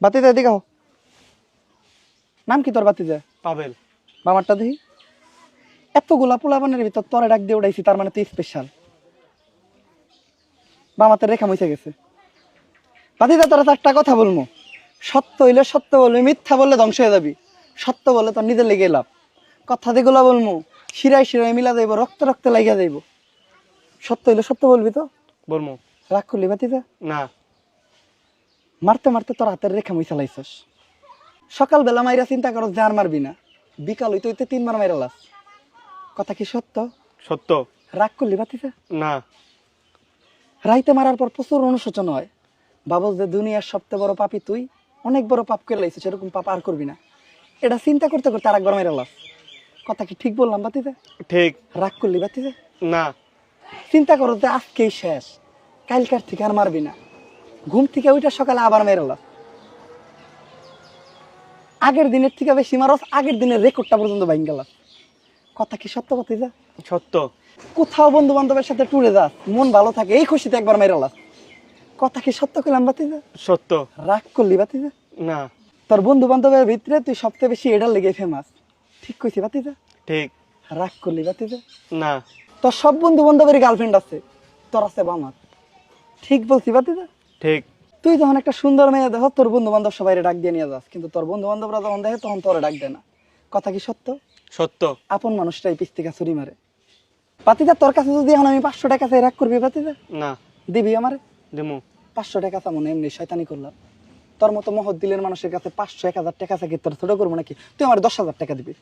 বাতিজা এদিকে আও। নাম কি তোর বাতিজা? পাবেল। বামারটা দেখি। এতগুলা পোলাপানের ভিতর তোরে ডাক দিয়ে উড়াইছি, তার মানে তুই স্পেশাল। বামাতে রেখা মুছে গেছে। বাতিজা তোরা চারটা কথা বলবো। সত্য হইলে সত্য বলবি, মিথ্যা বললে ধ্বংস হয়ে যাবি। সত্য বলে তোর নিজের লেগে লাভ। কথা যেগুলো বলবো শিরায় শিরায় মিলা যাইব, রক্তে রক্তে লাগিয়া যাইব। সত্য হইলে সত্য বলবি তো? বলমু। রাগ করলি বাতিজা? না। মারতে মারতে তোর হাতের রেখা মুছে লাইছস। সকালবেলা মাইরা চিন্তা করস যে আর মারবি না, বিকাল হইতে হইতে 3 বার মাইরা লাস। কথা কি সত্য? সত্য। রাগ করলি বাতিজা? না। রাইতে মারার পর প্রচুর অনুশোচন হয়। ভাবস যে দুনিয়ার সবচেয়ে বড় পাপী তুই, অনেক বড় পাপ করে লাইছিস, এরকম পাপ আর করবি না। এটা চিন্তা করতে করতে আরেকবার মাইরা লাস। কথা কি ঠিক বললাম বাতিজা? ঠিক। রাগ করলি বাতিজা? না। চিন্তা করো যে আজকেই শেষ, কালকার থেকে আর মারবি না। ঘুম থেকে ওইটা সকালে আবার মেরে লাস। আগের দিনের থেকে বেশি মারস, আগের দিনের রেকর্ডটা পর্যন্ত ভাঙ গেলাস। কথা কি সত্য বাতিজা? সত্য। কোথাও বন্ধু বান্ধবের সাথে ট্যুরে যাস, মন ভালো থাকে, এই খুশিতে একবার মেরে লাস। কথা কি সত্য কইলাম বাতিজা? সত্য। রাগ করলি বাতিজা? না। তোর বন্ধু বান্ধবের ভিতরে তুই সবচেয়ে বেশি এটার লেগে ফেমাস। ঠিক কইছি বাতিজা? ঠিক। রাগ করলি বাতিজা? না। তোর সব বন্ধু বান্ধবের গার্লফ্রেন্ড আছে, তোর আছে বামার। ঠিক বলছি বাতিজা? ঠিক। তুই যখন একটা সুন্দর মেয়ে দেখো, তোর বন্ধু বান্ধব সবাই ডাক দিয়ে নিয়ে যাস, কিন্তু তোর বন্ধু বান্ধবরা যখন দেখে তখন তোরে ডাক দেয় না। কথা কি সত্য? সত্য। আপন মানুষটাই পিছ থেকে ছুরি মারে। বাতিজা তোর কাছে যদি এখন আমি 500 টাকা চাই, রাগ করবি বাতিজা? না। দিবি আমারে? দেমু। 500 টাকা চামো না, এমনি শয়তানি করলাম। তোর মতো মহৎ দিলের মানুষের কাছে 500-1000 টাকা চাই, তোর ছোট করবো নাকি? তুই আমার 10,000 টাকা দিবি।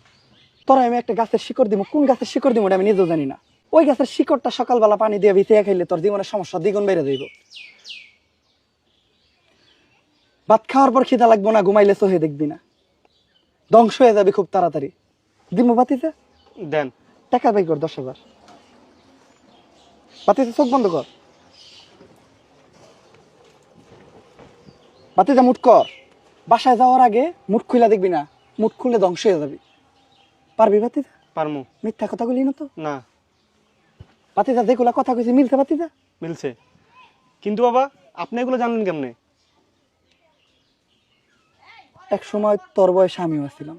তোরা আমি একটা গাছের শিকড় দিব, কোন গাছের শিকড় দিব আমি নিজেও জানি না। ওই গাছের শিকড়টা সকালবেলা পানি দিয়ে ভিজিয়ে খাইলে তোর জীবনের সমস্যা দ্বিগুণ বেড়ে যাইব। ভাত খাওয়ার পর খিদা লাগবো না, ঘুমাইলে চোখে দেখবি না, ধ্বংস হয়ে যাবে খুব তাড়াতাড়ি। দিমু বাতিজা? দেন। টাকা বাই কর 10,000। বাতিজা চোখ বন্ধ কর। বাতিজা মুট কর। বাসায় যাওয়ার আগে মুট খুলে দেখবি না, মুট খুলে ধ্বংস হয়ে যাবি। পারবি বাতিজা? পারমু। মিথ্যা কথা বলি না তো? না। বাতিজা যেগুলা কথা কইছি মিলছে বাতিজা? মিলছে। কিন্তু বাবা, আপনি এগুলো জানলেন কেমনে? এক সময় তোর বয়সে আমিও ছিলাম।